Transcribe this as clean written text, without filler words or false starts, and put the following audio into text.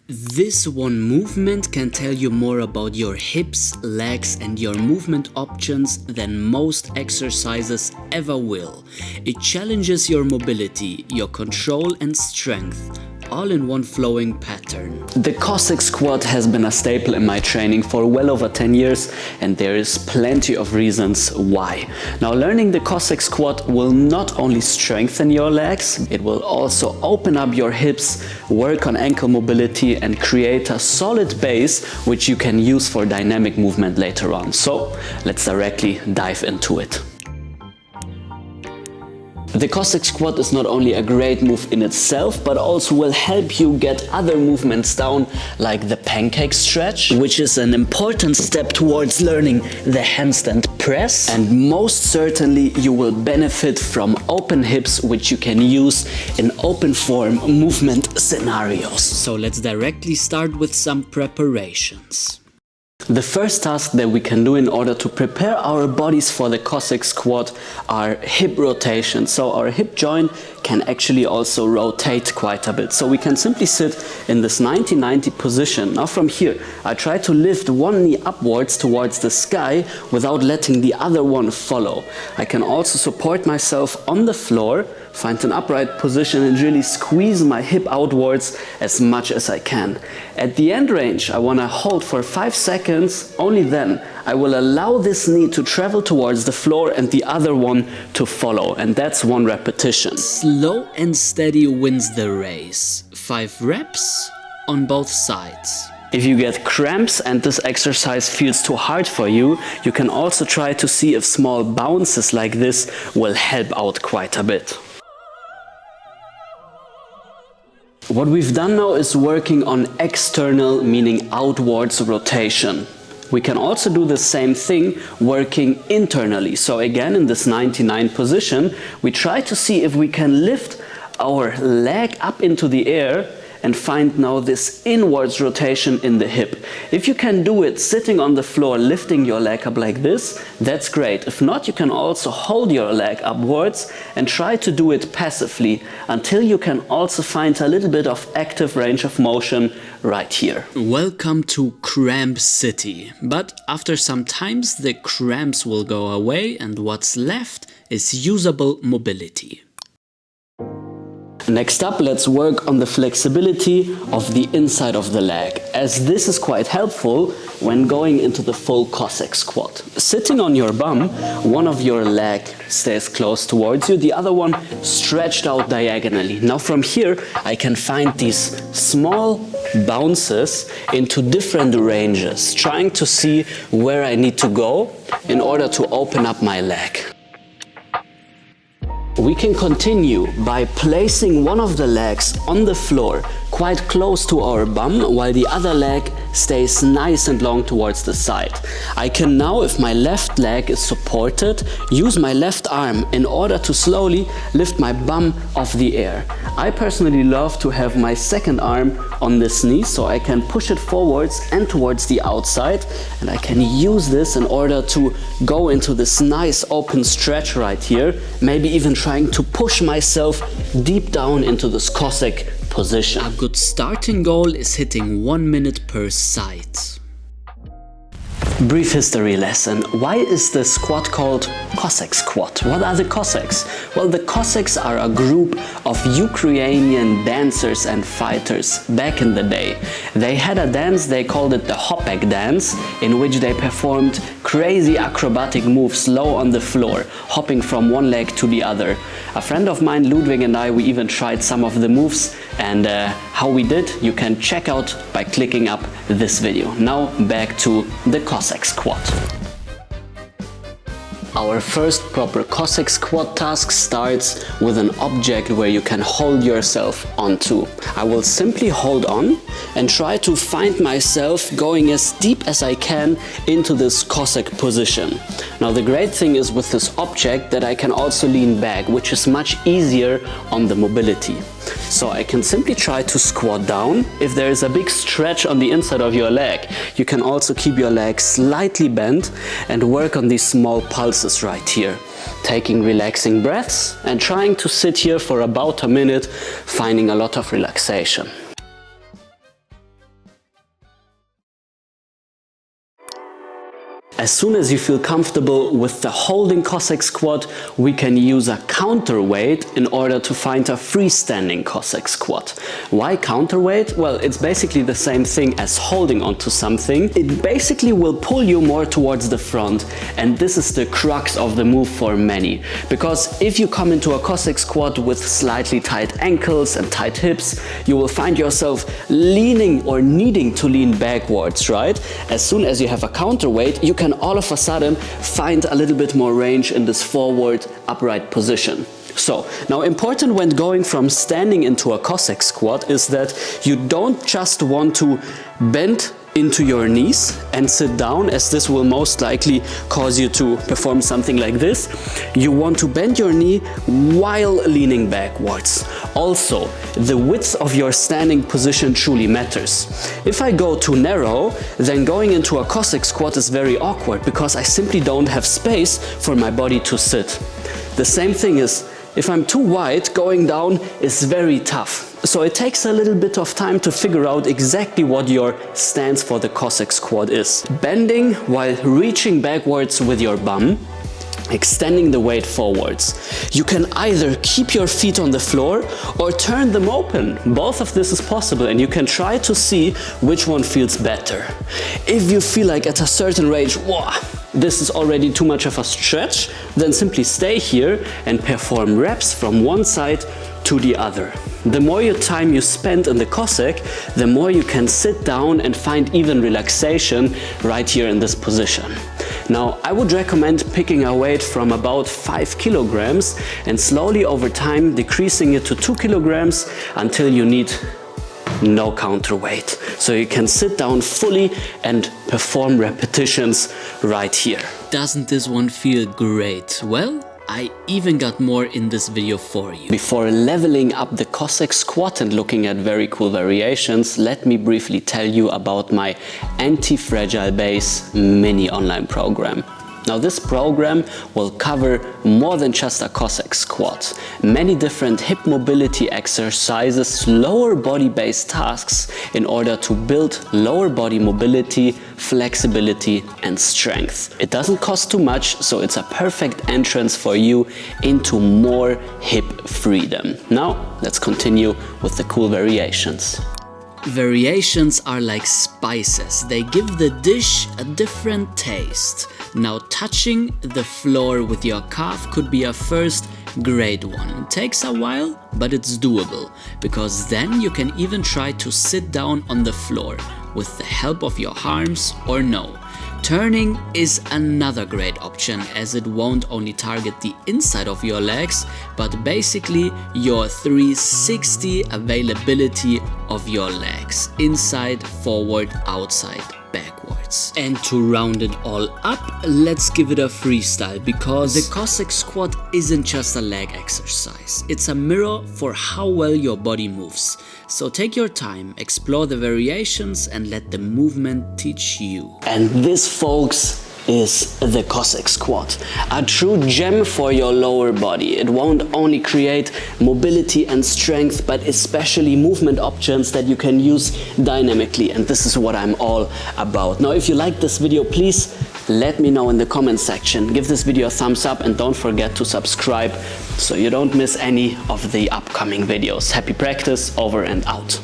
This one movement can tell you more about your hips, legs and your movement options than most exercises ever will. It challenges your mobility, your control and strength, all in one flowing pattern. The Cossack Squat has been a staple in my training for well over 10 years and there is plenty of reasons why. Now, learning the Cossack Squat will not only strengthen your legs, it will also open up your hips, work on ankle mobility and create a solid base which you can use for dynamic movement later on. So let's directly dive into it. The Cossack Squat is not only a great move in itself, but also will help you get other movements down, like the pancake stretch, which is an important step towards learning the handstand press. And most certainly you will benefit from open hips, which you can use in open form movement scenarios. So let's directly start with some preparations. The first task that we can do in order to prepare our bodies for the Cossack Squat are hip rotations. So our hip joint can actually also rotate quite a bit. So we can simply sit in this 90-90 position. Now from here, I try to lift one knee upwards towards the sky without letting the other one follow. I can also support myself on the floor, find an upright position and really squeeze my hip outwards as much as I can. At the end range, I want to hold for 5 seconds. Only then I will allow this knee to travel towards the floor and the other one to follow. And that's 1 repetition. Slow and steady wins the race. 5 reps on both sides. If you get cramps and this exercise feels too hard for you, you can also try to see if small bounces like this will help out quite a bit. What we've done now is working on external, meaning outwards rotation. We can also do the same thing working internally. So again, in this 99 position, we try to see if we can lift our leg up into the air and find now this inwards rotation in the hip. If you can do it sitting on the floor, lifting your leg up like this, that's great. If not, you can also hold your leg upwards and try to do it passively until you can also find a little bit of active range of motion right here. Welcome to Cramp City. But after some times, the cramps will go away and what's left is usable mobility. Next up, let's work on the flexibility of the inside of the leg, as this is quite helpful when going into the full Cossack Squat. Sitting on your bum, one of your leg stays close towards you, the other one stretched out diagonally. Now from here, I can find these small bounces into different ranges, trying to see where I need to go in order to open up my leg. We can continue by placing one of the legs on the floor quite close to our bum while the other leg stays nice and long towards the side. I can now, if my left leg is supported, use my left arm in order to slowly lift my bum off the air. I personally love to have my second arm on this knee so I can push it forwards and towards the outside, and I can use this in order to go into this nice open stretch right here, maybe even trying to push myself deep down into this Cossack position. A good starting goal is hitting 1 minute per side. Brief history lesson. Why is the squat called Cossack Squat? What are the Cossacks? Well, the Cossacks are a group of Ukrainian dancers and fighters back in the day. They had a dance, they called it the Hopek dance, in which they performed crazy acrobatic moves low on the floor, hopping from one leg to the other. A friend of mine, Ludwig, and I, we even tried some of the moves, and how we did, you can check out by clicking up this video. Now back to the Cossack Squat. Our first proper Cossack Squat task starts with an object where you can hold yourself onto. I will simply hold on and try to find myself going as deep as I can into this Cossack position. Now the great thing is with this object that I can also lean back, which is much easier on the mobility. So I can simply try to squat down. If there is a big stretch on the inside of your leg, you can also keep your leg slightly bent and work on these small pulses right here. Taking relaxing breaths and trying to sit here for about a minute, finding a lot of relaxation. As soon as you feel comfortable with the holding Cossack squat, we can use a counterweight in order to find a freestanding Cossack squat. Why counterweight? Well, it's basically the same thing as holding onto something. It basically will pull you more towards the front, and this is the crux of the move for many. Because if you come into a Cossack squat with slightly tight ankles and tight hips, you will find yourself leaning or needing to lean backwards, right? As soon as you have a counterweight, you can all of a sudden find a little bit more range in this forward upright position. So now, important when going from standing into a Cossack squat is that you don't just want to bend into your knees and sit down, as this will most likely cause you to perform something like this. You want to bend your knee while leaning backwards. Also, the width of your standing position truly matters. If I go too narrow, then going into a Cossack squat is very awkward because I simply don't have space for my body to sit. The same thing is, if I'm too wide, going down is very tough. So it takes a little bit of time to figure out exactly what your stance for the Cossack squat is. Bending while reaching backwards with your bum, extending the weight forwards. You can either keep your feet on the floor or turn them open. Both of this is possible, and you can try to see which one feels better. If you feel like at a certain range, wow, this is already too much of a stretch, then simply stay here and perform reps from one side to the other. The more time you spend in the Cossack, the more you can sit down and find even relaxation right here in this position. Now, I would recommend picking a weight from about 5 kilograms and slowly over time decreasing it to 2 kilograms until you need no counterweight. So you can sit down fully and perform repetitions right here. Doesn't this one feel great? Well, I even got more in this video for you. Before leveling up the Cossack squat and looking at very cool variations, let me briefly tell you about my anti-fragile base mini online program. Now, this program will cover more than just a Cossack squat. Many different hip mobility exercises, lower body-based tasks in order to build lower body mobility, flexibility and strength. It doesn't cost too much, so it's a perfect entrance for you into more hip freedom. Now, let's continue with the cool variations. Variations are like spices. They give the dish a different taste. Now, touching the floor with your calf could be a first great one. It takes a while, but it's doable, because then you can even try to sit down on the floor with the help of your arms or no. Turning is another great option, as it won't only target the inside of your legs, but basically your 360 availability of your legs. Inside, forward, outside, backwards. And to round it all up, let's give it a freestyle, because the Cossack squat isn't just a leg exercise. It's a mirror for how well your body moves. So take your time, explore the variations and let the movement teach you. And this, folks, is the Cossack squat. A true gem for your lower body. It won't only create mobility and strength, but especially movement options that you can use dynamically. And this is what I'm all about. Now, if you like this video, please let me know in the comment section. Give this video a thumbs up and don't forget to subscribe so you don't miss any of the upcoming videos. Happy practice, over and out.